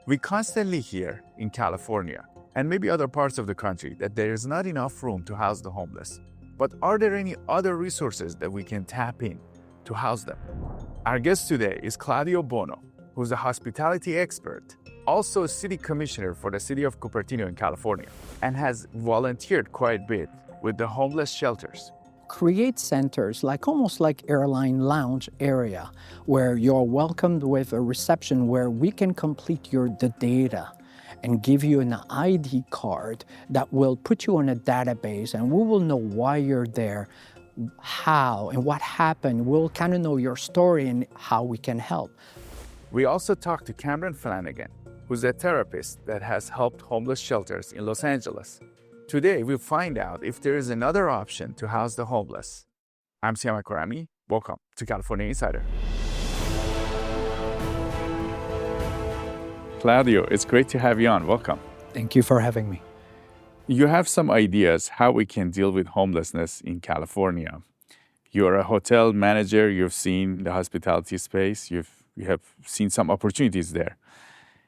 We constantly hear in California and maybe other parts of the country that there is not enough room to house the homeless. But are there any other resources that we can tap in to house them? Our guest today is Claudio Bono, who's a hospitality expert, also a city commissioner for the city of Cupertino in California, and has volunteered quite a bit with the homeless shelters. Create centers almost like airline lounge area where you're welcomed with a reception where we can complete the data and give you an ID card that will put you on a database, and we will know why you're there, how and what happened. We'll kind of know your story and how we can help. We also talked to Cameron Flanagan, who's a therapist that has helped homeless shelters in Los Angeles. Today, we'll find out if there is another option to house the homeless. I'm Siama Karami. Welcome to California Insider. Claudio, it's great to have you on. Welcome. Thank you for having me. You have some ideas how we can deal with homelessness in California. You're a hotel manager. You've seen the hospitality space. You have seen some opportunities there.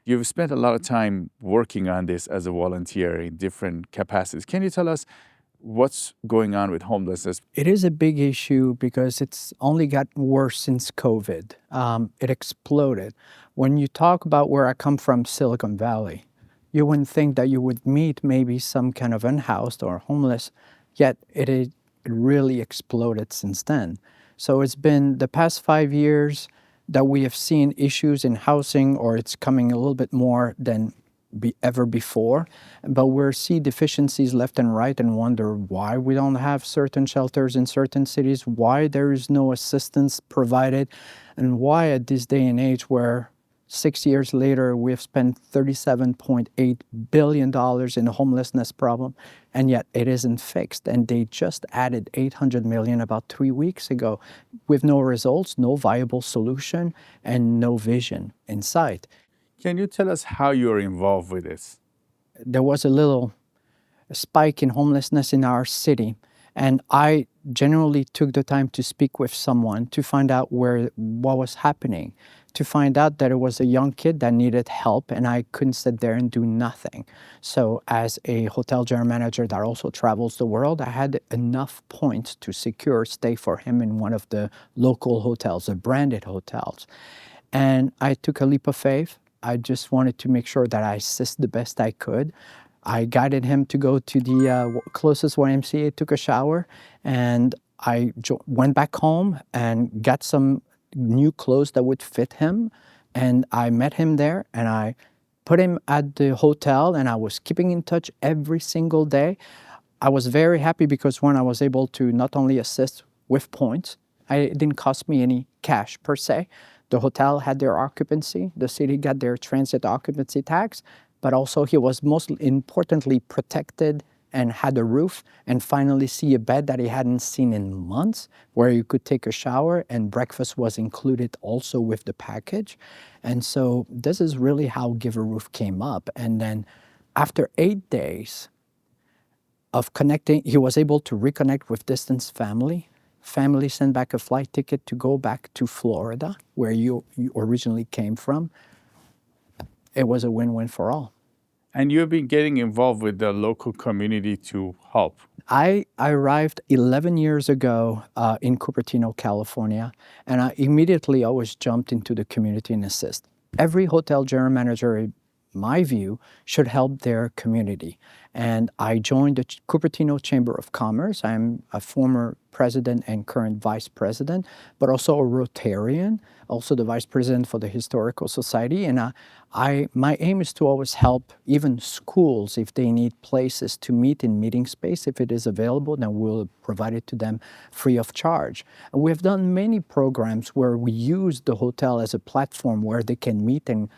You've spent a lot of time working on this as a volunteer in different capacities. Can you tell us what's going on with homelessness? It is a big issue because it's only gotten worse since COVID. It exploded. When you talk about where I come from, Silicon Valley, you wouldn't think that you would meet maybe some kind of unhoused or homeless, yet it really exploded since then. So it's been the past 5 years that we have seen issues in housing, or it's coming a little bit more than ever before. But we're seeing deficiencies left and right and wonder why we don't have certain shelters in certain cities, why there is no assistance provided, and why at this day and age where 6 years later we have spent $37.8 billion in the homelessness problem, and yet it isn't fixed. And they just added $800 million about 3 weeks ago with no results, no viable solution, and no vision in sight. Can you tell us how you're involved with this? There was a little spike in homelessness in our city, and I generally took the time to speak with someone to find out what was happening, to find out that it was a young kid that needed help, and I couldn't sit there and do nothing. So as a hotel general manager that also travels the world, I had enough points to secure stay for him in one of the local hotels, the branded hotels. And I took a leap of faith. I just wanted to make sure that I assist the best I could. I guided him to go to the closest YMCA, took a shower, and I went back home and got some new clothes that would fit him. And I met him there, and I put him at the hotel, and I was keeping in touch every single day. I was very happy because when I was able to not only assist with points, it didn't cost me any cash per se. The hotel had their occupancy, the city got their transit occupancy tax, but also he was most importantly protected and had a roof, and finally see a bed that he hadn't seen in months, where you could take a shower, and breakfast was included also with the package. And so this is really how Give a Roof came up. And then after 8 days of connecting, he was able to reconnect with distant family. Family sent back a flight ticket to go back to Florida, where you originally came from. It was a win-win for all. And you've been getting involved with the local community to help. I arrived 11 years ago in Cupertino, California, and I immediately always jumped into the community and assist. Every hotel general manager, in my view, should help their community. And I joined the Cupertino Chamber of Commerce. I'm a former president and current vice president, but also a Rotarian, also the vice president for the Historical Society. And my aim is to always help even schools if they need places to meet in meeting space. If it is available, then we'll provide it to them free of charge. And we've done many programs where we use the hotel as a platform where they can meet and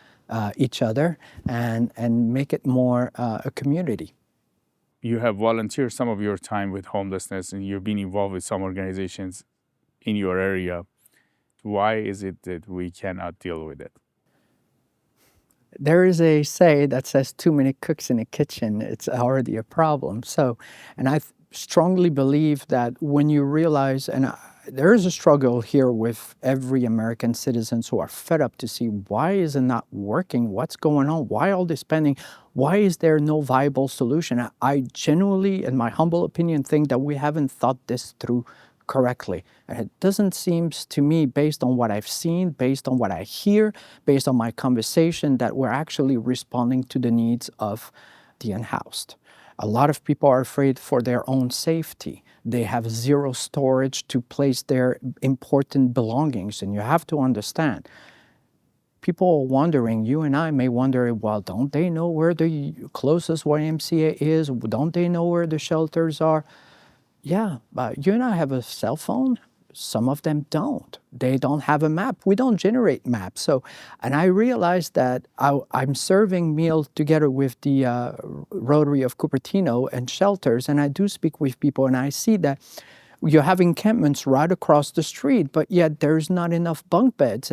each other and make it more a community. You have volunteered some of your time with homelessness, and you've been involved with some organizations in your area. Why is it that we cannot deal with it? There is a say that says too many cooks in a kitchen, it's already a problem. So, and I strongly believe that when you realize, and there is a struggle here with every American citizens who are fed up to see why is it not working? What's going on? Why all this spending? Why is there no viable solution? I genuinely, in my humble opinion, think that we haven't thought this through correctly. And it doesn't seem to me, based on what I've seen, based on what I hear, based on my conversation, that we're actually responding to the needs of the unhoused. A lot of people are afraid for their own safety. They have zero storage to place their important belongings. And you have to understand, people are wondering, you and I may wonder, well, don't they know where the closest YMCA is? Don't they know where the shelters are? Yeah, but you and I have a cell phone. Some of them don't. They don't have a map. We don't generate maps. So, and I realized that I'm serving meals together with the Rotary of Cupertino and shelters, and I do speak with people, and I see that you're having encampments right across the street, but yet there's not enough bunk beds.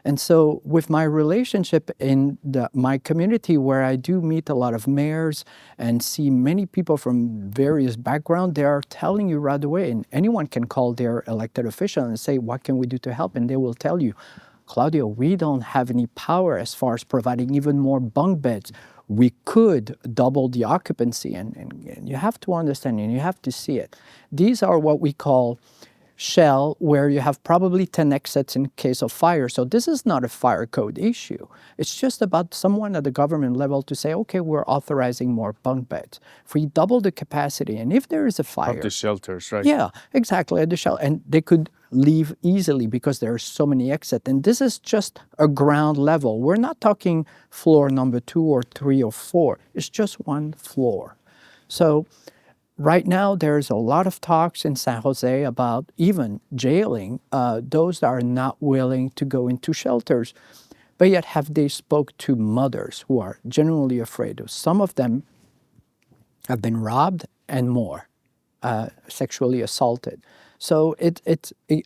And so with my relationship in my community, where I do meet a lot of mayors and see many people from various backgrounds, they are telling you right away, and anyone can call their elected official and say, what can we do to help? And they will tell you, Claudio, we don't have any power as far as providing even more bunk beds. We could double the occupancy, and you have to understand, and you have to see it. These are what we call shell, where you have probably 10 exits in case of fire. So this is not a fire code issue. It's just about someone at the government level to say, okay, we're authorizing more bunk beds. If we double the capacity, and if there is a fire... Of the shelters, right? Yeah, exactly, at the shell. And they could leave easily because there are so many exits. And this is just a ground level. We're not talking floor number 2 or 3 or 4. It's just one floor. So right now, there's a lot of talks in San Jose about even jailing those that are not willing to go into shelters. But yet, have they spoke to mothers who are genuinely afraid? Some of them have been robbed and more, sexually assaulted. So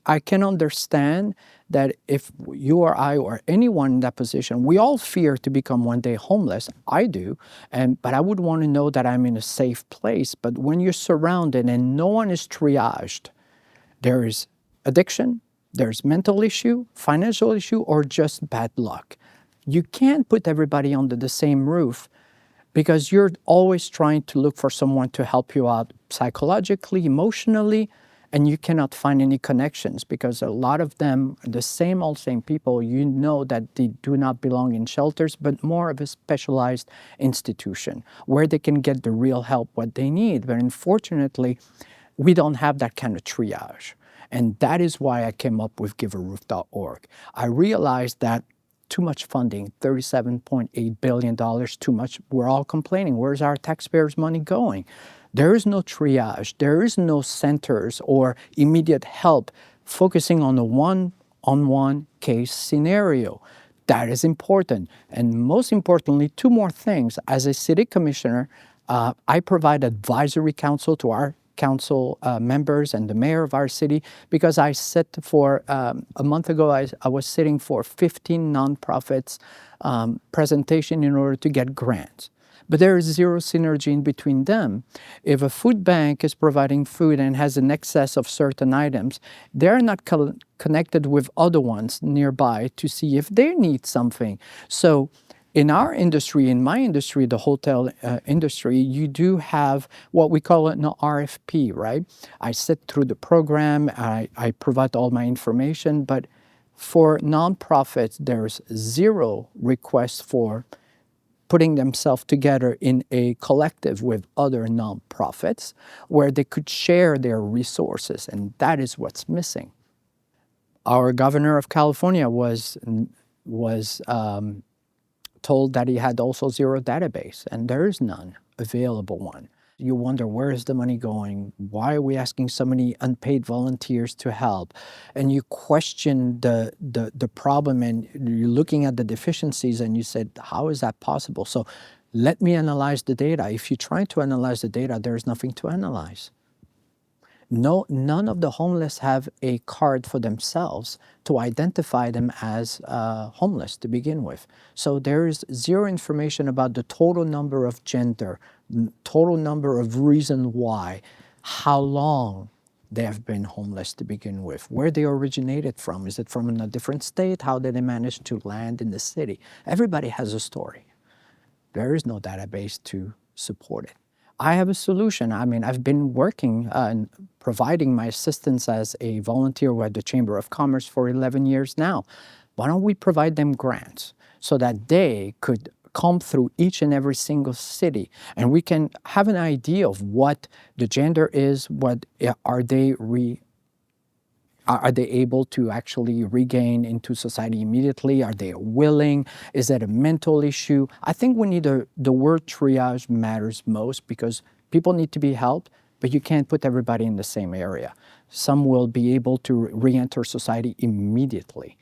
I can understand that if you or I or anyone in that position, we all fear to become one day homeless. I do, but I would want to know that I'm in a safe place. But when you're surrounded and no one is triaged, there is addiction, there's mental issue, financial issue, or just bad luck. You can't put everybody under the same roof, because you're always trying to look for someone to help you out psychologically, emotionally, and you cannot find any connections, because a lot of them, the same people, you know that they do not belong in shelters, but more of a specialized institution where they can get the real help, what they need. But unfortunately, we don't have that kind of triage. And that is why I came up with givearoof.org. I realized that too much funding, $37.8 billion, too much. We're all complaining. Where's our taxpayers' money going? There is no triage. There is no centers or immediate help focusing on a one-on-one case scenario. That is important. And most importantly, 2 more things. As a city commissioner, I provide advisory counsel to our council members and the mayor of our city, because I sit for, a month ago, I was sitting for 15 nonprofits presentation in order to get grants. But there is zero synergy in between them. If a food bank is providing food and has an excess of certain items, they're not connected with other ones nearby to see if they need something. So in our industry, in my industry, the hotel industry, you do have what we call an RFP, right? I sit through the program, I provide all my information, but for nonprofits, there's zero request for putting themselves together in a collective with other nonprofits where they could share their resources, and that is what's missing. Our governor of California was told that he had also zero database, and there is none available one. You wonder, where is the money going? Why are we asking so many unpaid volunteers to help? And you question the problem, and you're looking at the deficiencies, and you said, how is that possible? So let me analyze the data. If you try to analyze the data, there's nothing to analyze. No, none of the homeless have a card for themselves to identify them as homeless to begin with. So there is zero information about the total number of gender, total number of reason why, how long they have been homeless to begin with, where they originated from. Is it from in a different state? How did they manage to land in the city? Everybody has a story. There is no database to support it. I have a solution. I mean, I've been working and providing my assistance as a volunteer with the Chamber of Commerce for 11 years now. Why don't we provide them grants so that they could come through each and every single city, and we can have an idea of what the gender is, what are they able to actually regain into society immediately? Are they willing? Is that a mental issue? I think we need the word triage matters most, because people need to be helped, but you can't put everybody in the same area. Some will be able to re-enter society immediately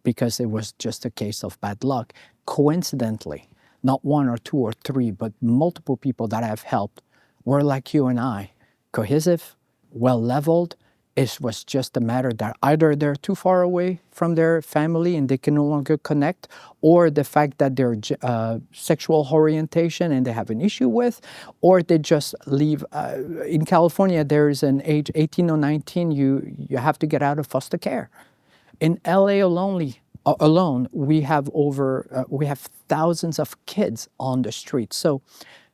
because it was just a case of bad luck. Coincidentally, not one or two or three, but multiple people that I've helped were like you and I, cohesive, well-leveled. It was just a matter that either they're too far away from their family and they can no longer connect, or the fact that their sexual orientation and they have an issue with, or they just leave. In California, there is an age 18 or 19, you have to get out of foster care. In LA alone, we have thousands of kids on the street. So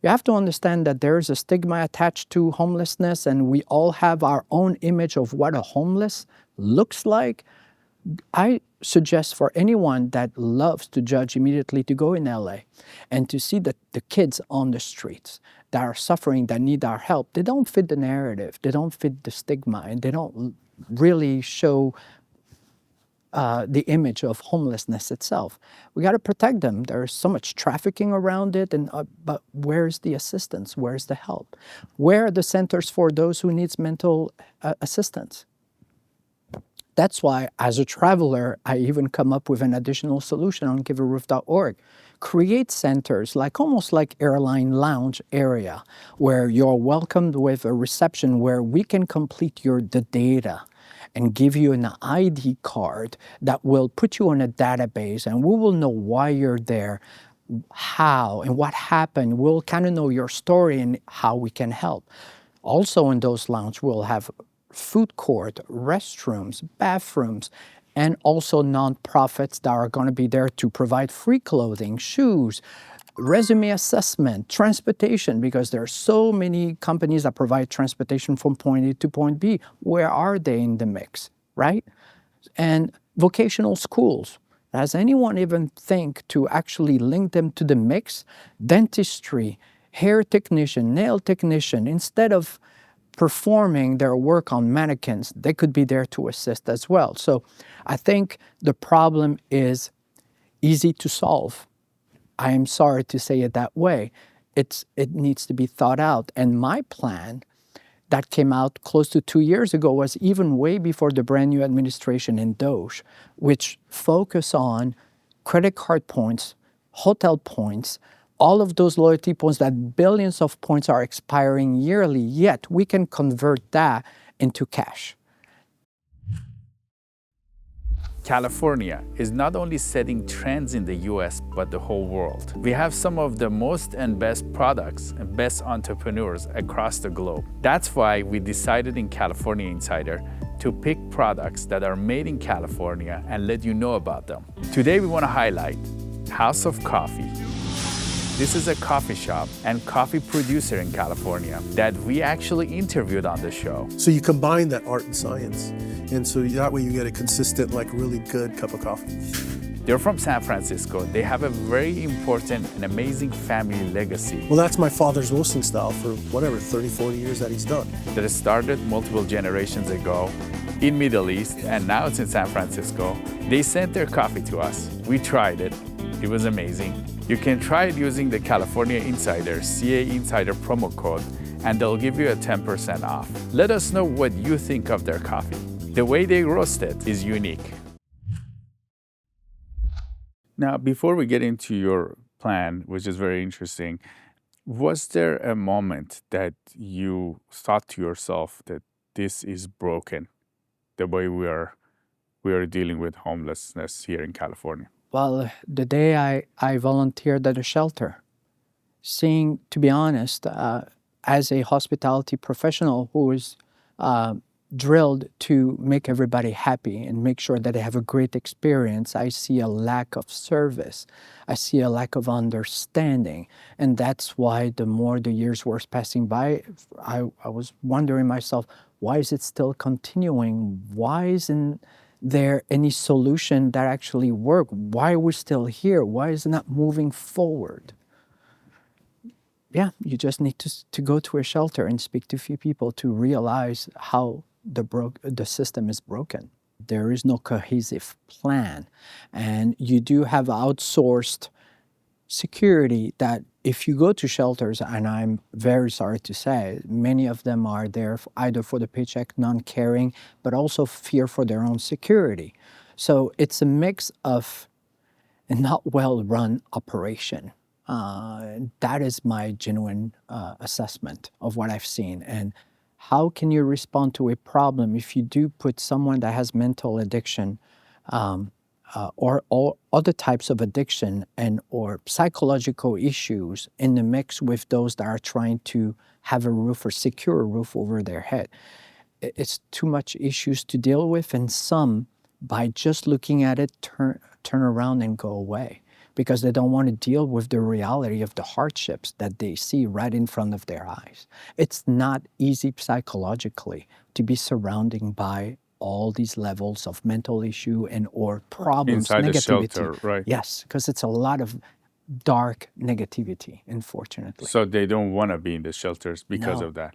you have to understand that there is a stigma attached to homelessness, and we all have our own image of what a homeless looks like. I suggest for anyone that loves to judge immediately to go in LA and to see the kids on the streets that are suffering, that need our help. They don't fit the narrative, they don't fit the stigma, and they don't really show the image of homelessness itself. We got to protect them. There's so much trafficking around it, but where's the assistance? Where's the help? Where are the centers for those who needs mental assistance? That's why, as a traveler, I even come up with an additional solution on givearoof.org. Create centers, almost like airline lounge area, where you're welcomed with a reception where we can complete the data and give you an ID card that will put you on a database, and we will know why you're there, how and what happened. We'll kind of know your story and how we can help. Also in those lounges, we'll have food court, restrooms, bathrooms, and also nonprofits that are going to be there to provide free clothing, shoes, resume assessment, transportation, because there are so many companies that provide transportation from point A to point B. Where are they in the mix, right? And vocational schools. Does anyone even think to actually link them to the mix? Dentistry, hair technician, nail technician, instead of performing their work on mannequins, they could be there to assist as well. So I think the problem is easy to solve. I am sorry to say it that way. It needs to be thought out. And my plan that came out close to 2 years ago was even way before the brand new administration in DOGE, which focus on credit card points, hotel points, all of those loyalty points, that billions of points are expiring yearly, yet we can convert that into cash. California is not only setting trends in the US, but the whole world. We have some of the most and best products and best entrepreneurs across the globe. That's why we decided in California Insider to pick products that are made in California and let you know about them. Today we want to highlight House of Coffee. This is a coffee shop and coffee producer in California that we actually interviewed on the show. So you combine that art and science, and so that way you get a consistent, really good cup of coffee. They're from San Francisco. They have a very important and amazing family legacy. Well, that's my father's roasting style for 30, 40 years that he's done. That started multiple generations ago in Middle East, and now it's in San Francisco. They sent their coffee to us. We tried it. It was amazing. You can try it using the California Insider, CA Insider promo code, and they'll give you a 10% off. Let us know what you think of their coffee. The way they roast it is unique. Now, before we get into your plan, which is very interesting, was there a moment that you thought to yourself that this is broken, the way we are dealing with homelessness here in California? Well, the day I volunteered at a shelter, to be honest, as a hospitality professional who is drilled to make everybody happy and make sure that they have a great experience, I see a lack of service. I see a lack of understanding. And that's why the more the years were passing by, I was wondering myself, why is it still continuing? Why isn't there any solution that actually work? Why are we still here? Why is it not moving forward? Yeah, you just need to go to a shelter and speak to a few people to realize how the system is broken. There is no cohesive plan. And you do have outsourced security that if you go to shelters, and I'm very sorry to say, many of them are there either for the paycheck, non-caring, but also fear for their own security. So it's a mix of a not well-run operation. That is my genuine assessment of what I've seen. And how can you respond to a problem if you do put someone that has mental addiction or other types of addiction and or psychological issues in the mix with those that are trying to have a roof or secure a roof over their head? It's too much issues to deal with, and some, by just looking at it, turn around and go away because they don't want to deal with the reality of the hardships that they see right in front of their eyes. It's not easy psychologically to be surrounded by all these levels of mental issue and or problems, inside the negativity. shelter, right? Yes, because it's a lot of dark negativity, unfortunately. So they don't want to be in the shelters because No. of that.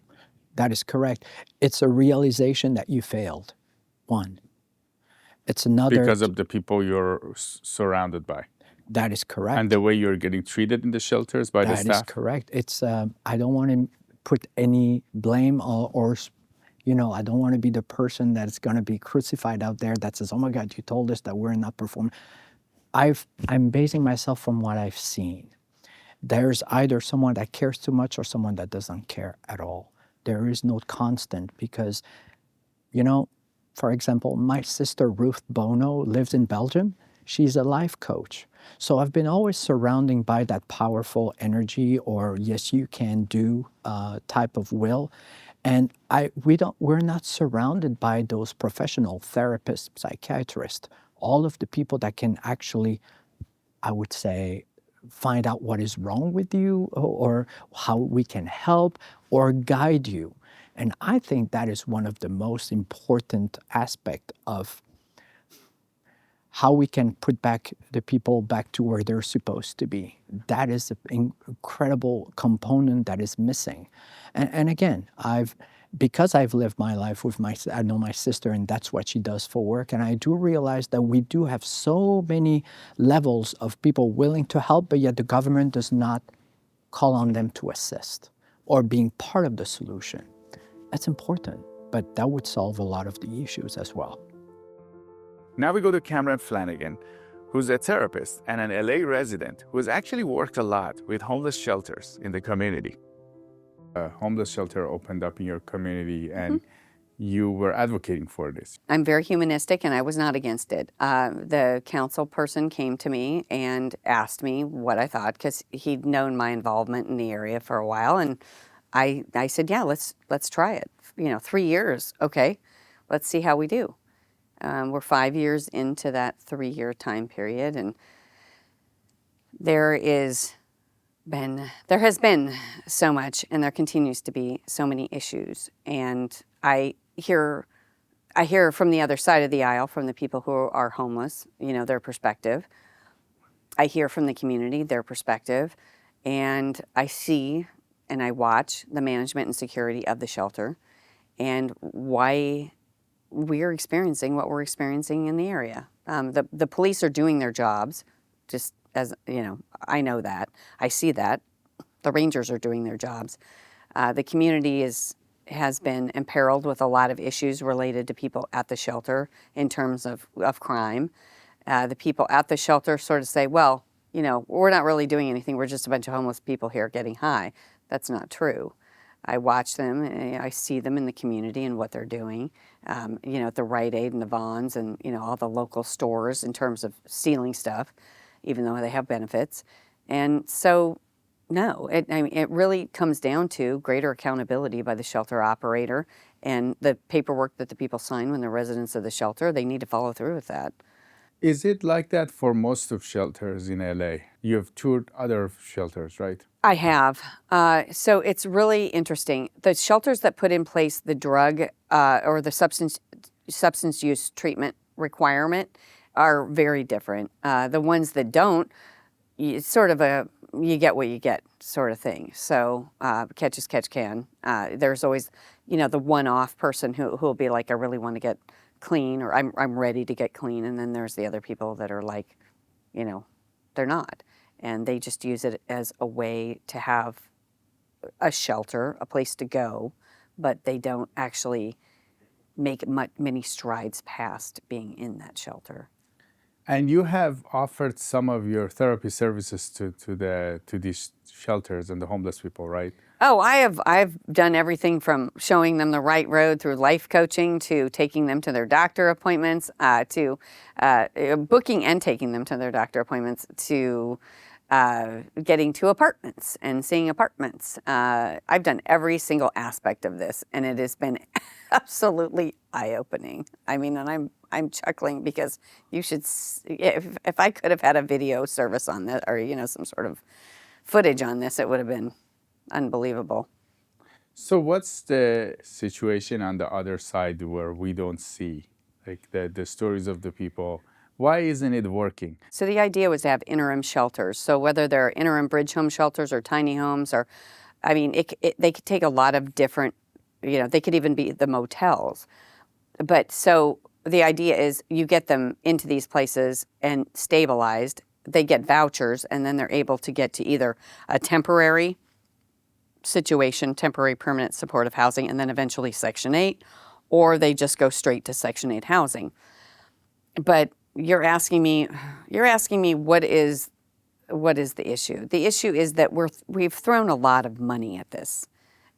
That is correct. It's a realization that you failed. One. It's another. Because of the people you're surrounded by. That is correct. And the way you're getting treated in the shelters by the staff? That is correct. It's, I don't want to put any blame or I don't want to be the person that's going to be crucified out there that says, oh my God, you told us that we're not performing. I'm basing myself from what I've seen. There's either someone that cares too much or someone that doesn't care at all. There is no constant because, for example, my sister Ruth Bono lives in Belgium. She's a life coach. So I've been always surrounded by that powerful energy or yes, you can do type of will. And we're not surrounded by those professional therapists, psychiatrists, all of the people that can actually, I would say, find out what is wrong with you or how we can help or guide you. And I think that is one of the most important aspects of how we can put back the people back to where they're supposed to be. That is an incredible component that is missing. And again, because I've lived my life with I know my sister and that's what she does for work. And I do realize that we do have so many levels of people willing to help, but yet the government does not call on them to assist or being part of the solution. That's important, but that would solve a lot of the issues as well. Now we go to Cameron Flanagan, who's a therapist and an LA resident who has actually worked a lot with homeless shelters in the community. A homeless shelter opened up in your community and you were advocating for this. I'm very humanistic and I was not against it. The council person came to me and asked me what I thought because he'd known my involvement in the area for a while. And I said, yeah, let's try it. 3 years, okay, let's see how we do. We're 5 years into that 3-year time period, and there has been so much, and there continues to be so many issues. And I hear from the other side of the aisle, from the people who are homeless, their perspective. I hear from the community, their perspective, and I see and I watch the management and security of the shelter and why we're experiencing what we're experiencing in the area. The police are doing their jobs, just as, I know that. I see that. The rangers are doing their jobs. The community has been imperiled with a lot of issues related to people at the shelter in terms of crime. The people at the shelter sort of say, well, we're not really doing anything. We're just a bunch of homeless people here getting high. That's not true. I watch them, and I see them in the community and what they're doing, at the Rite Aid and the Vons and, all the local stores in terms of stealing stuff, even though they have benefits. And so, no, it really comes down to greater accountability by the shelter operator And the paperwork that the people sign when they're residents of the shelter, they need to follow through with that. Is it like that for most of shelters in LA? You have toured other shelters, right? I have. So it's really interesting. The shelters that put in place the drug or the substance use treatment requirement are very different. The ones that don't, it's sort of a you get what you get sort of thing. So catch as catch can. There's always, the one-off person who will be like, I really want to get clean, or I'm ready to get clean, and then there's the other people that are like, they're not, and they just use it as a way to have a shelter, a place to go, but they don't actually make many strides past being in that shelter. And you have offered some of your therapy services to these shelters and the homeless people, right? Oh, I've done everything from showing them the right road through life coaching to taking them to their doctor appointments, to booking and taking them to their doctor appointments, to getting to apartments and seeing apartments. I've done every single aspect of this, and it has been absolutely eye-opening. I mean, and I'm chuckling because you should, if I could have had a video service on this, or some sort of footage on this, it would have been unbelievable. So what's the situation on the other side where we don't see, like the stories of the people? Why isn't it working? So the idea was to have interim shelters. So whether they're interim bridge home shelters or tiny homes, or, I mean, they could take a lot of different, they could even be the motels. But so the idea is you get them into these places and stabilized. They get vouchers, and then they're able to get to either a temporary situation, temporary permanent supportive housing, and then eventually Section 8, or they just go straight to Section 8 housing. But you're asking me what is the issue? The issue is that we've thrown a lot of money at this,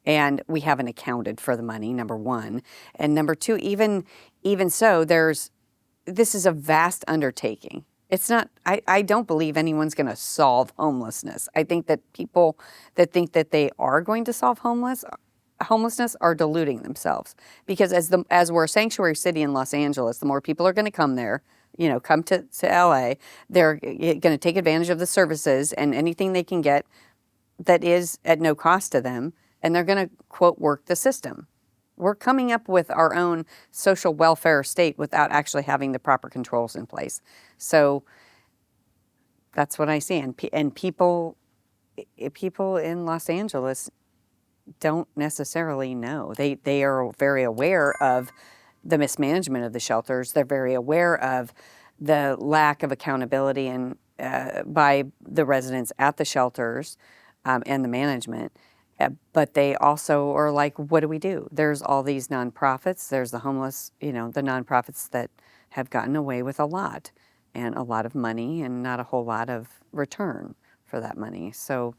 and we haven't accounted for the money, number one. And number two, even so, this is a vast undertaking. It's not, I don't believe anyone's going to solve homelessness. I think that people that think that they are going to solve homelessness are deluding themselves. Because as we're a sanctuary city in Los Angeles, the more people are going to come there, come to LA, they're going to take advantage of the services and anything they can get that is at no cost to them, and they're going to, quote, work the system. We're coming up with our own social welfare state without actually having the proper controls in place. So that's what I see. And people in Los Angeles don't necessarily know. They are very aware of the mismanagement of the shelters. They're very aware of the lack of accountability and by the residents at the shelters and the management. But they also are like, what do we do? There's all these nonprofits. There's the homeless, the nonprofits that have gotten away with a lot of money and not a whole lot of return for that money. So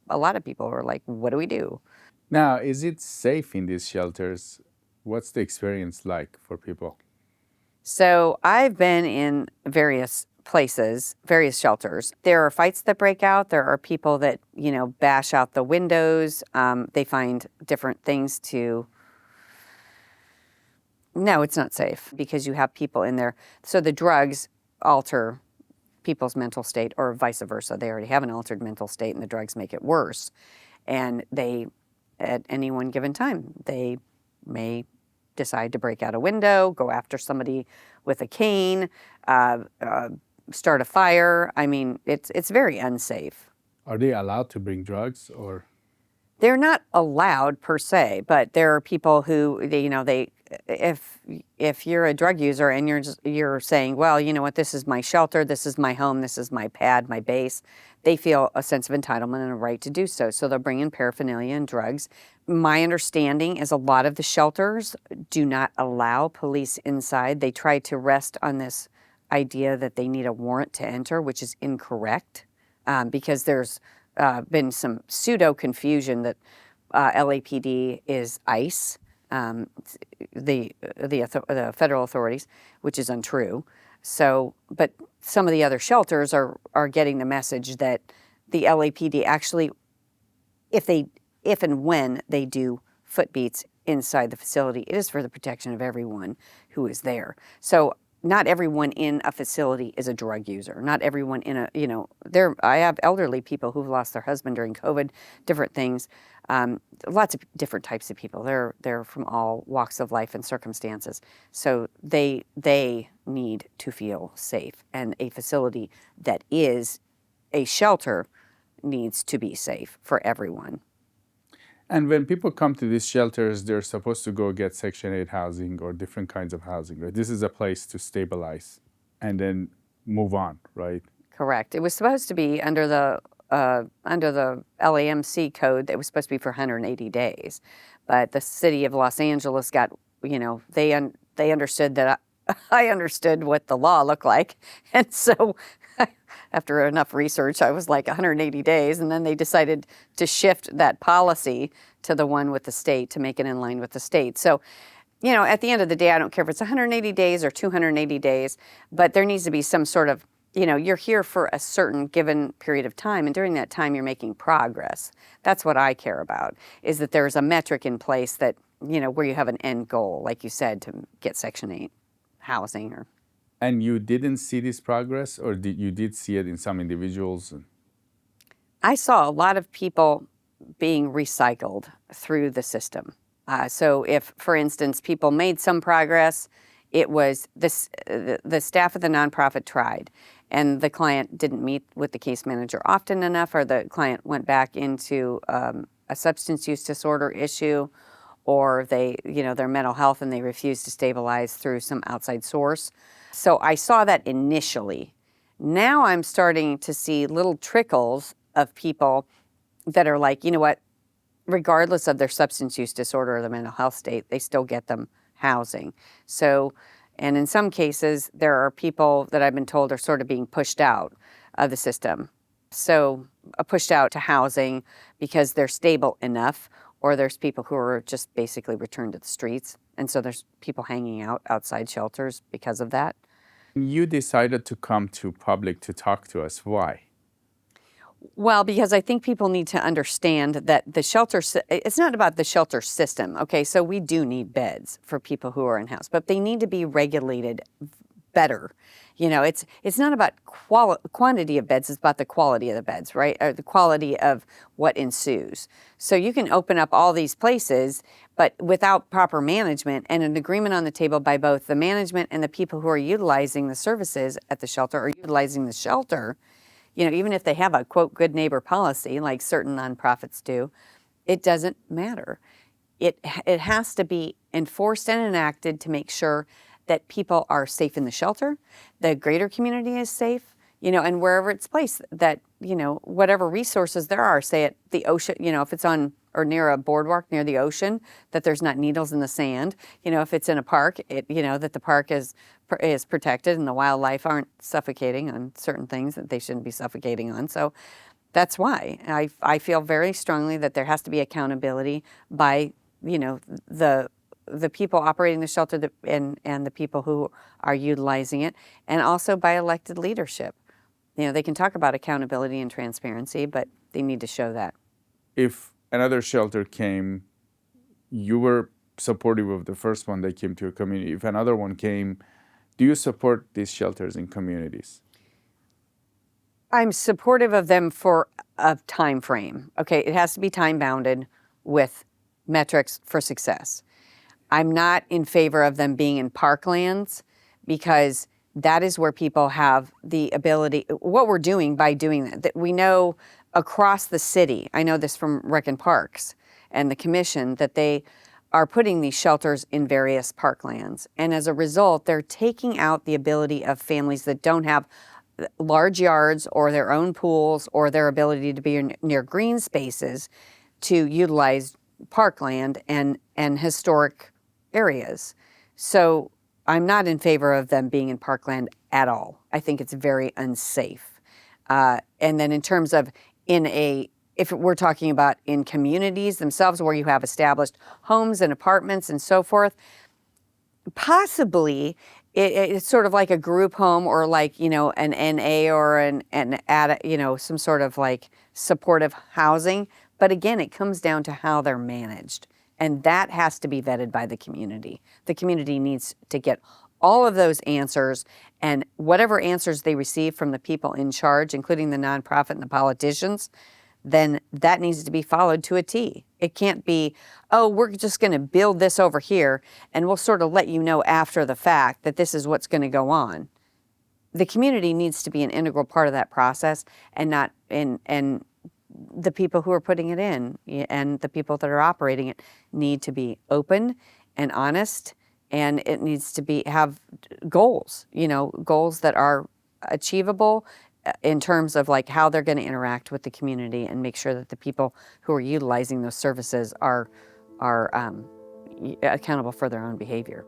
a lot of people are like, what do we do? Now, is it safe in these shelters? What's the experience like for people? So I've been in various places, various shelters. There are fights that break out. There are people that, bash out the windows. They find different things to... No, it's not safe because you have people in there. So the drugs alter people's mental state, or vice versa. They already have an altered mental state and the drugs make it worse. And they, at any one given time, they may decide to break out a window, go after somebody with a cane, start a fire. I mean, it's very unsafe. Are they allowed to bring drugs, or? They're not allowed per se, but there are people who if you're a drug user and you're saying, well, you know what, this is my shelter, this is my home, this is my pad, my base, they feel a sense of entitlement and a right to do so. So they'll bring in paraphernalia and drugs. My understanding is a lot of the shelters do not allow police inside. They try to rest on this idea that they need a warrant to enter, which is incorrect, because there's been some pseudo confusion that LAPD is ICE, the federal authorities, which is untrue. So, but some of the other shelters are getting the message that the LAPD actually, if and when they do foot beats inside the facility. It is for the protection of everyone who is there. So not everyone in a facility is a drug user. Not everyone in a, I have elderly people who've lost their husband during COVID, different things. Lots of different types of people. They're from all walks of life and circumstances. So they need to feel safe. And a facility that is a shelter needs to be safe for everyone. And when people come to these shelters, they're supposed to go get Section 8 housing or different kinds of housing, right? This is a place to stabilize and then move on, right? Correct. It was supposed to be under the LAMC code. It was supposed to be for 180 days, but the city of Los Angeles got, they understood that I understood what the law looked like, and so after enough research, I was like 180 days, and then they decided to shift that policy to the one with the state to make it in line with the state. So, at the end of the day, I don't care if it's 180 days or 280 days, but there needs to be some sort of, you're here for a certain given period of time, and during that time, you're making progress. That's what I care about, is that there's a metric in place that, where you have an end goal, like you said, to get Section 8 housing or... And you didn't see this progress, or you did see it in some individuals? I saw a lot of people being recycled through the system. So if, for instance, people made some progress, it was the staff of the nonprofit tried, and the client didn't meet with the case manager often enough, or the client went back into a substance use disorder issue, or their mental health, and they refused to stabilize through some outside source. So I saw that initially. Now I'm starting to see little trickles of people that are like, regardless of their substance use disorder or the mental health state, they still get them housing. So, and in some cases, there are people that I've been told are sort of being pushed out of the system. So pushed out to housing because they're stable enough, or there's people who are just basically returned to the streets. And so there's people hanging out outside shelters because of that. You decided to come to public to talk to us. Why? Well, because I think people need to understand that the shelter, it's not about the shelter system. Okay, so we do need beds for people who are in house, but they need to be regulated better. It's not about quantity of beds, it's about the quality of the beds, right? Or the quality of what ensues. So you can open up all these places, but without proper management and an agreement on the table by both the management and the people who are utilizing the services at the shelter or utilizing the shelter, even if they have a, quote, good neighbor policy like certain nonprofits do, it doesn't matter. It has to be enforced and enacted to make sure that people are safe in the shelter, the greater community is safe, and wherever it's placed, that, whatever resources there are, say at the ocean, if it's on or near a boardwalk near the ocean, that there's not needles in the sand. If it's in a park, that the park is protected and the wildlife aren't suffocating on certain things that they shouldn't be suffocating on. So that's why I feel very strongly that there has to be accountability by, the people operating the shelter and the people who are utilizing it, and also by elected leadership. They can talk about accountability and transparency, but they need to show that. If another shelter came, you were supportive of the first one that came to your community. If another one came, do you support these shelters in communities? I'm supportive of them for a time frame. Okay, it has to be time bounded with metrics for success. I'm not in favor of them being in parklands because that is where people have the ability, what we're doing by doing that we know across the city, I know this from Rec and Parks and the commission, that they are putting these shelters in various parklands. And as a result, they're taking out the ability of families that don't have large yards or their own pools or their ability to be near green spaces to utilize parkland and historic areas. So I'm not in favor of them being in parkland at all. I think it's very unsafe. And then in terms of if we're talking about in communities themselves where you have established homes and apartments and so forth, possibly it's sort of like a group home or like, an NA or some sort of like supportive housing. But again, it comes down to how they're managed And that has to be vetted by the community. The community needs to get all of those answers, and whatever answers they receive from the people in charge, including the nonprofit and the politicians, then that needs to be followed to a T. It can't be, oh, we're just going to build this over here and we'll sort of let you know after the fact that this is what's going to go on. The community needs to be an integral part of that process, and not and the people who are putting it in and the people that are operating it need to be open and honest, and it needs to have goals, goals that are achievable in terms of like how they're going to interact with the community, and make sure that the people who are utilizing those services are accountable for their own behavior.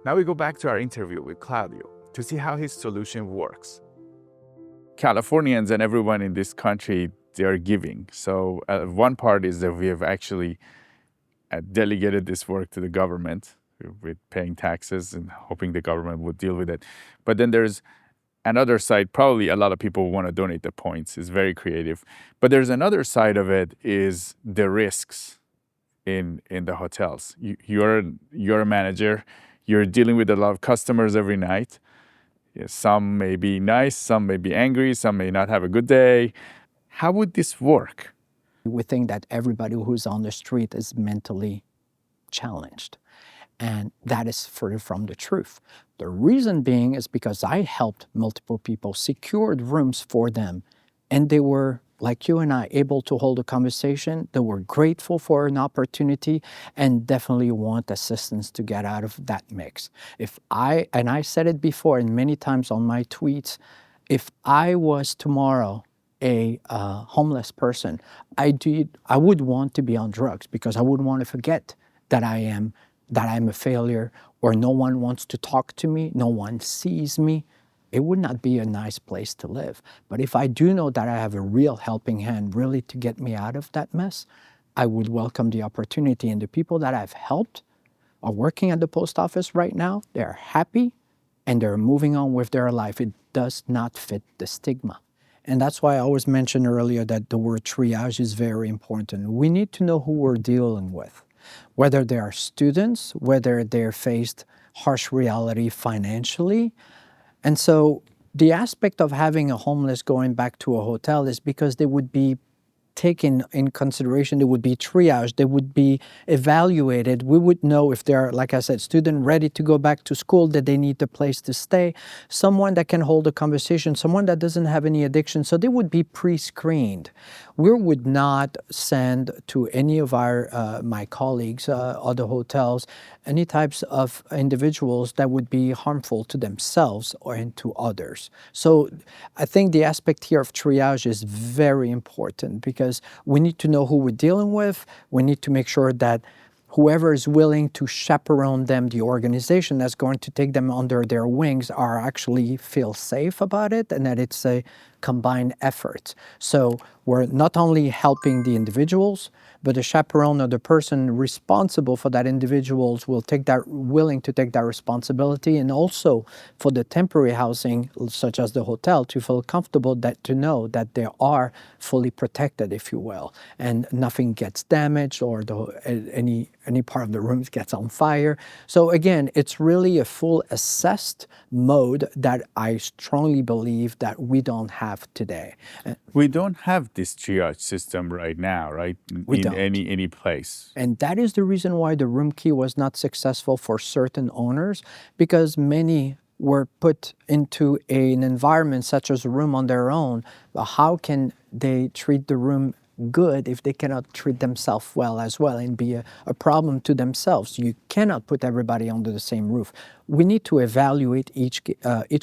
Now we go back to our interview with Claudio to see how his solution works. Californians and everyone in this country, they are giving. So one part is that we have actually delegated this work to the government with paying taxes and hoping the government would deal with it. But then there's another side. Probably a lot of people want to donate the points. It's very creative. But there's another side of it, is the risks in the hotels. You're a manager. You're dealing with a lot of customers every night. Some may be nice, some may be angry, some may not have a good day. How would this work? We think that everybody who's on the street is mentally challenged, and that is further from the truth. The reason being is because I helped multiple people, secured rooms for them, and they were, like you and I, able to hold a conversation. They were grateful for an opportunity and definitely want assistance to get out of that mix. And I said it before and many times on my tweets, if I was tomorrow a homeless person, I would want to be on drugs, because I wouldn't want to forget that I'm a failure, or no one wants to talk to me, no one sees me. It would not be a nice place to live. But if I do know that I have a real helping hand really to get me out of that mess, I would welcome the opportunity. And the people that I've helped are working at the post office right now. They're happy and they're moving on with their life. It does not fit the stigma. And that's why I always mentioned earlier that the word triage is very important. We need to know who we're dealing with, whether they are students, whether they're faced harsh reality financially. And so the aspect of having a homeless going back to a hotel is because they would be taken in consideration, they would be triaged, they would be evaluated. We would know if they're, like I said, student ready to go back to school, that they need a place to stay, someone that can hold a conversation, someone that doesn't have any addiction. So they would be pre-screened. We would not send to any of my colleagues, other hotels, any types of individuals that would be harmful to themselves or to others. So I think the aspect here of triage is very important, because we need to know who we're dealing with. We need to make sure that whoever is willing to chaperone them, the organization that's going to take them under their wings, are actually feel safe about it, and that it's a combined effort. So we're not only helping the individuals, but the chaperone or the person responsible for that individuals willing to take that responsibility, and also for the temporary housing, such as the hotel, to feel comfortable to know that they are fully protected, if you will, and nothing gets damaged or any part of the room gets on fire. So again, it's really a full assessed mode that I strongly believe that we don't have today. We don't have this triage system right now, right? We in don't. any place. And that is the reason why the room key was not successful for certain owners, because many were put into an environment such as a room on their own. But how can they treat the room good if they cannot treat themselves well as well, and be a problem to themselves? You cannot put everybody under the same roof. We need to evaluate each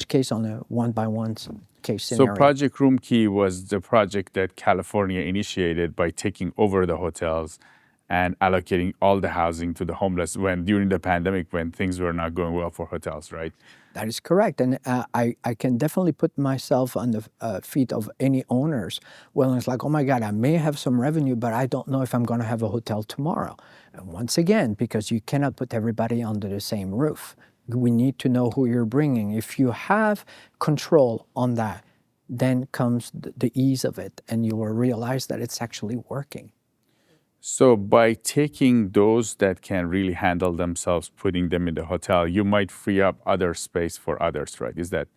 case on a one-by-one case scenario. So Project Room Key was the project that California initiated by taking over the hotels and allocating all the housing to the homeless during the pandemic, when things were not going well for hotels, right? That is correct. And I can definitely put myself on the feet of any owners. Well, it's like, oh my God, I may have some revenue, but I don't know if I'm going to have a hotel tomorrow. And once again, because you cannot put everybody under the same roof. We need to know who you're bringing. If you have control on that, then comes the ease of it, and you will realize that it's actually working. So by taking those that can really handle themselves, putting them in the hotel, you might free up other space for others, right? Is that,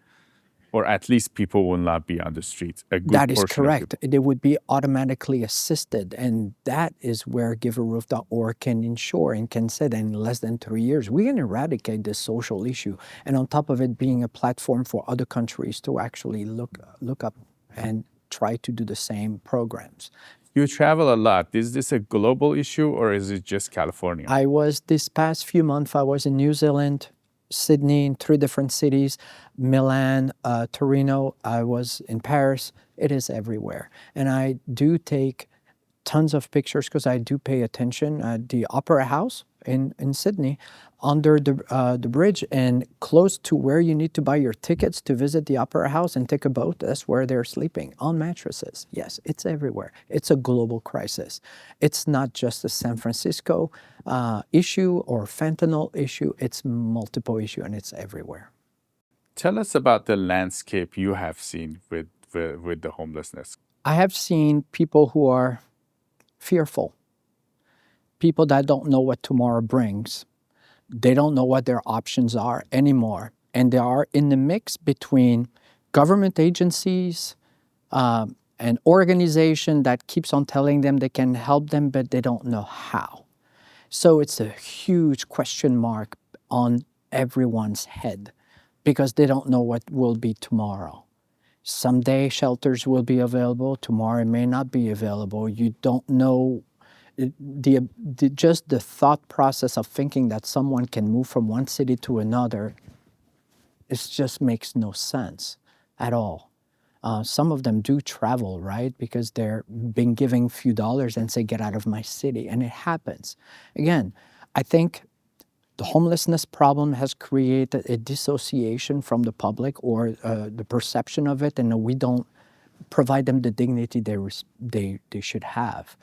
or at least people will not be on the streets. A good That is portion of correct. They would be automatically assisted. And that is where givearoof.org can ensure and can say that in less than 3 years, we can eradicate this social issue. And on top of it being a platform for other countries to actually look up and try to do the same programs. You travel a lot. Is this a global issue or is it just California? This past few months, I was in New Zealand, Sydney, in 3 different cities, Milan, Torino. I was in Paris. It is everywhere. And I do take tons of pictures because I do pay attention at the Opera House in Sydney, under the bridge and close to where you need to buy your tickets to visit the Opera House and take a boat. That's where they're sleeping, on mattresses. Yes, it's everywhere. It's a global crisis. It's not just a San Francisco issue or fentanyl issue. It's multiple issue and it's everywhere. Tell us about the landscape you have seen with the homelessness. I have seen people who are fearful, people that don't know what tomorrow brings. They don't know what their options are anymore. And they are in the mix between government agencies, an organization that keeps on telling them they can help them, but they don't know how. So it's a huge question mark on everyone's head because they don't know what will be tomorrow. Someday shelters will be available, tomorrow it may not be available. You don't know. Just the thought process of thinking that someone can move from one city to another, it just makes no sense at all. Some of them do travel, right? Because they're being given a few dollars and say, get out of my city, and it happens. Again, I think the homelessness problem has created a dissociation from the public or the perception of it, and we don't provide them the dignity they should have.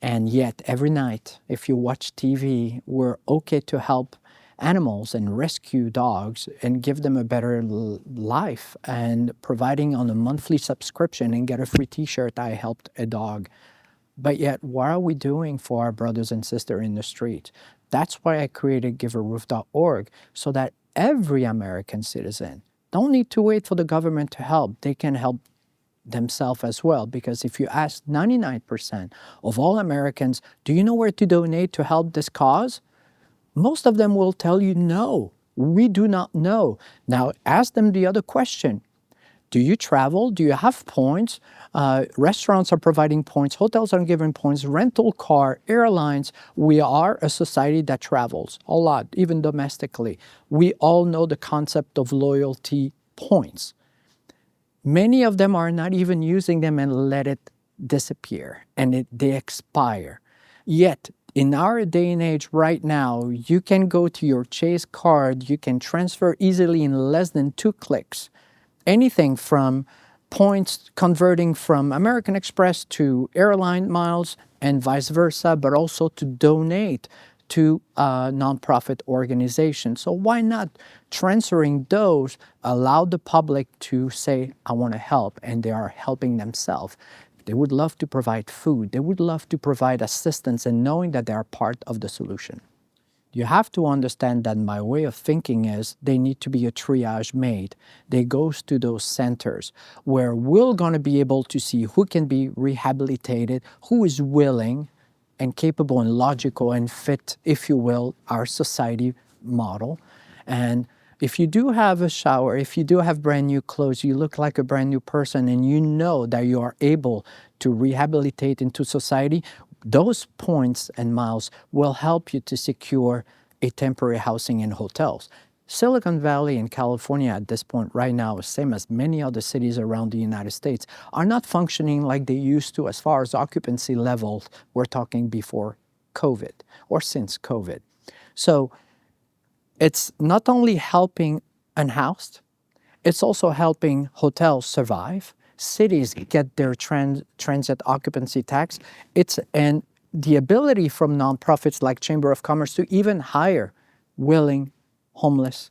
And yet, every night, if you watch TV, we're okay to help animals and rescue dogs and give them a better life, and providing on a monthly subscription and get a free t-shirt, I helped a dog. But yet, what are we doing for our brothers and sisters in the street? That's why I created givearoof.org, so that every American citizen don't need to wait for the government to help. They can help themselves as well, because if you ask 99% of all Americans, do you know where to donate to help this cause? Most of them will tell you no, we do not know. Now ask them the other question. Do you travel? Do you have points? Restaurants are providing points, hotels are giving points, rental car, airlines. We are a society that travels a lot, even domestically. We all know the concept of loyalty points. Many of them are not even using them and let it disappear, and they expire. Yet, in our day and age right now, you can go to your Chase card, you can transfer easily in less than 2 clicks. Anything from points converting from American Express to airline miles and vice versa, but also to donate to a nonprofit organization. So why not transferring those, allow the public to say, I want to help, and they are helping themselves. They would love to provide food. They would love to provide assistance, and knowing that they are part of the solution. You have to understand that my way of thinking is they need to be a triage made. They goes to those centers where we're going to be able to see who can be rehabilitated, who is willing and capable and logical and fit, if you will, our society model. And if you do have a shower, if you do have brand new clothes, you look like a brand new person, and you know that you are able to rehabilitate into society, those points and miles will help you to secure a temporary housing in hotels. Silicon Valley in California at this point right now, same as many other cities around the United States, are not functioning like they used to as far as occupancy levels. We're talking before COVID or since COVID. So it's not only helping unhoused, it's also helping hotels survive, cities get their transit occupancy tax. And the ability from nonprofits like Chamber of Commerce to even hire willing homeless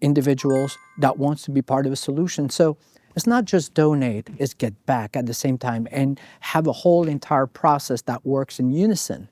individuals that wants to be part of a solution. So It's not just donate, it's get back at the same time and have a whole entire process that works in unison,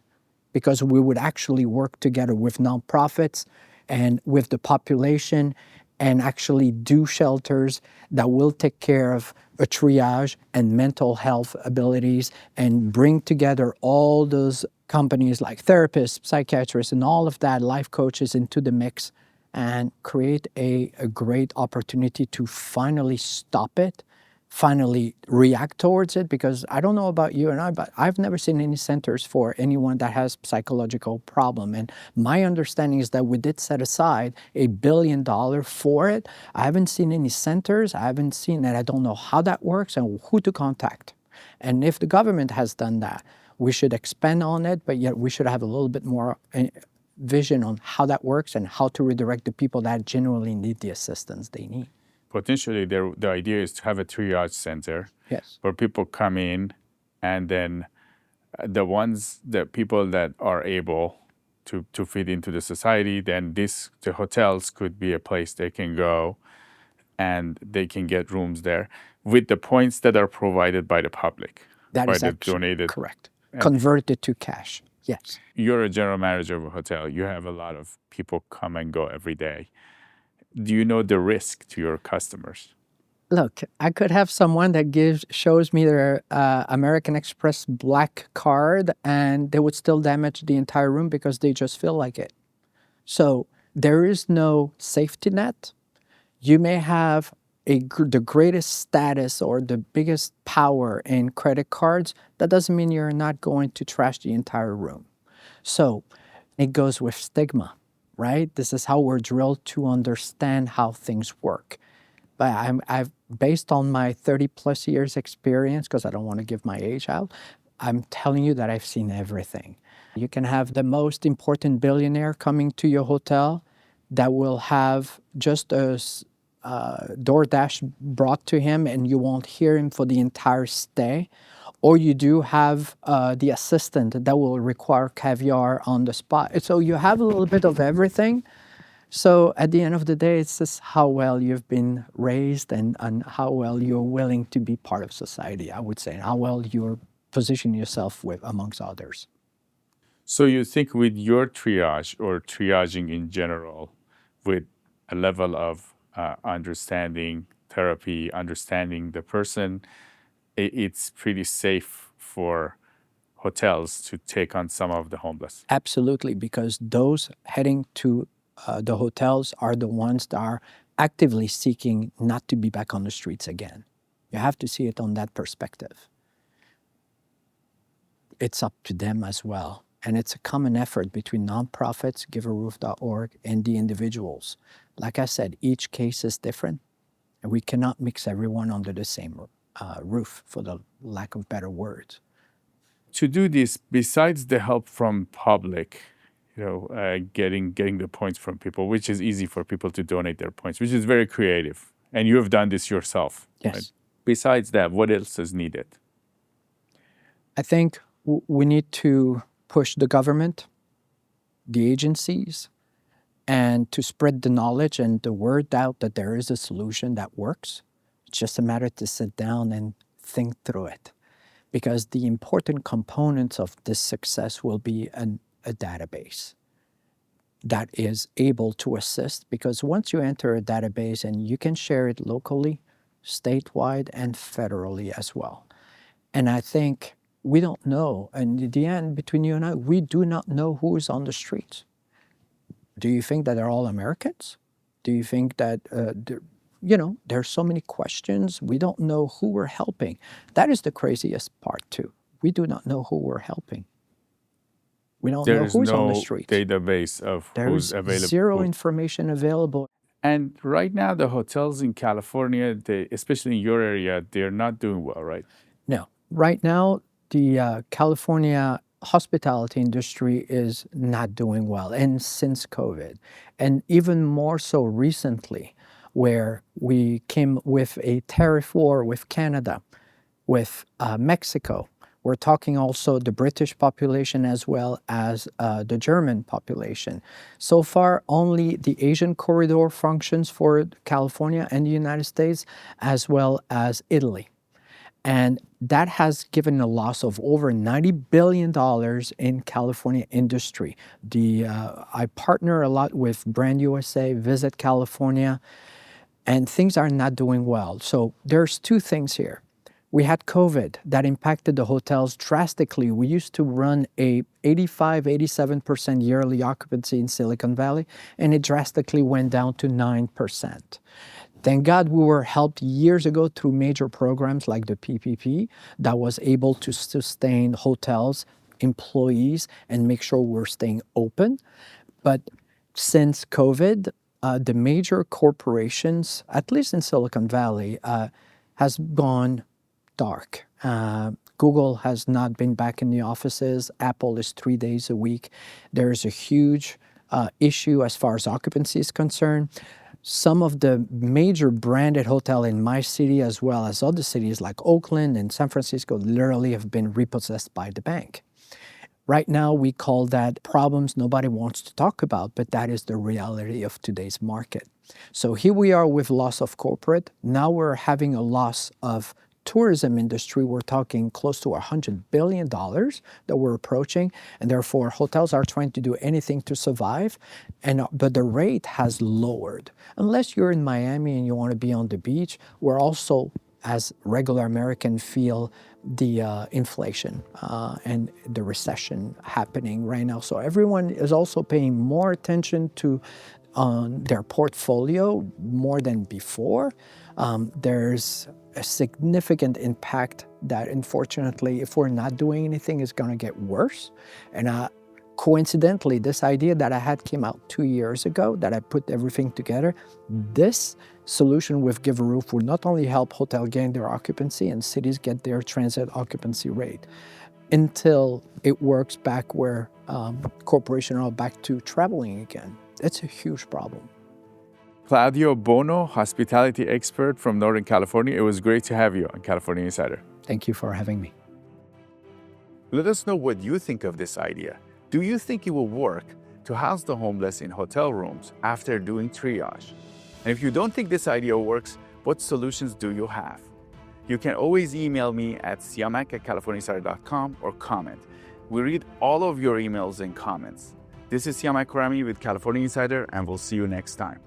because we would actually work together with nonprofits and with the population and actually do shelters that will take care of a triage and mental health abilities and bring together all those companies like therapists, psychiatrists, and all of that, life coaches into the mix, and create a great opportunity to finally stop it, finally react towards it. Because I don't know about you and I, but I've never seen any centers for anyone that has psychological problem. And my understanding is that we did set aside $1 billion for it. I haven't seen any centers. I haven't seen that. I don't know how that works and who to contact. And if the government has done that, we should expand on it, but yet we should have a little bit more vision on how that works and how to redirect the people that genuinely need the assistance they need. Potentially, the idea is to have a triage center Yes. where people come in, and then the people that are able to fit into the society, then the hotels could be a place they can go, and they can get rooms there with the points that are provided by the public. That by is the actually donated. correct. Convert it to cash. Yes. You're a general manager of a hotel. You have a lot of people come and go every day. Do you know the risk to your customers? Look, I could have someone that shows me their American Express black card, and they would still damage the entire room because they just feel like it. So there is no safety net. You may have the greatest status or the biggest power in credit cards. That doesn't mean you're not going to trash the entire room. So it goes with stigma, right? This is how we're drilled to understand how things work. But I've based on my 30 plus years experience, because I don't want to give my age out, I'm telling you that I've seen everything. You can have the most important billionaire coming to your hotel that will have just a DoorDash brought to him, and you won't hear him for the entire stay. Or you do have the assistant that will require caviar on the spot. So you have a little bit of everything. So at the end of the day, it's just how well you've been raised and how well you're willing to be part of society, I would say, and how well you're positioning yourself with amongst others. So you think with your triage or triaging in general, with a level of understanding therapy, understanding the person, it's pretty safe for hotels to take on some of the homeless? Absolutely, because those heading to the hotels are the ones that are actively seeking not to be back on the streets again. You have to see it on that perspective. It's up to them as well. And it's a common effort between nonprofits, givearoof.org, and the individuals. Like I said, each case is different, and we cannot mix everyone under the same roof, for the lack of better words. To do this, besides the help from public, getting the points from people, which is easy for people to donate their points, which is very creative. And you have done this yourself. Yes. Right? Besides that, what else is needed? I think we need to push the government, the agencies, and to spread the knowledge and the word out that there is a solution that works. It's just a matter to sit down and think through it. Because the important components of this success will be a database that is able to assist, because once you enter a database, and you can share it locally, statewide, and federally as well. And I think we don't know, and in the end, between you and I, we do not know who is on the streets. Do you think that they're all Americans? Do you think that, there's so many questions. We don't know who we're helping. That is the craziest part too. We do not know who we're helping. We don't know who's on the street. There's no database of who's available. There's zero information available. And right now, the hotels in California, especially in your area, they're not doing well, right? No. Right now, the California hospitality industry is not doing well, and since COVID. And even more so recently, where we came with a tariff war with Canada, with Mexico, We're talking also the British population as well as the German population. So far, only the Asian corridor functions for California and the United States, as well as Italy. And that has given a loss of over $90 billion in California industry. I partner a lot with Brand USA, Visit California, and things are not doing well. So there's two things here. We had COVID that impacted the hotels drastically. We used to run a 85-87% yearly occupancy in Silicon Valley, and it drastically went down to 9%. Thank God we were helped years ago through major programs like the PPP that was able to sustain hotels, employees, and make sure we're staying open. But since COVID, the major corporations, at least in Silicon Valley, has gone dark. Google has not been back in the offices. Apple is 3 days a week. There's a huge issue as far as occupancy is concerned. Some of the major branded hotels in my city, as well as other cities like Oakland and San Francisco, literally have been repossessed by the bank. Right now, we call that problems nobody wants to talk about, but that is the reality of today's market. So here we are with loss of corporate. Now we're having a loss of tourism industry. We're talking close to $100 billion that we're approaching, and therefore hotels are trying to do anything to survive, but the rate has lowered. Unless you're in Miami and you want to be on the beach, we're also, as regular Americans, feel the inflation and the recession happening right now. So everyone is also paying more attention to their portfolio more than before. There's a significant impact that, unfortunately, if we're not doing anything, is going to get worse. And coincidentally, this idea that I had came out 2 years ago, that I put everything together. This solution with Give a Roof will not only help hotels gain their occupancy and cities get their transit occupancy rate until it works back where corporations are back to traveling again. It's a huge problem. Claudio Bono, hospitality expert from Northern California. It was great to have you on California Insider. Thank you for having me. Let us know what you think of this idea. Do you think it will work to house the homeless in hotel rooms after doing triage? And if you don't think this idea works, what solutions do you have? You can always email me at siamak@californiainsider.com or comment. We read all of your emails and comments. This is Siamak Karami with California Insider, and we'll see you next time.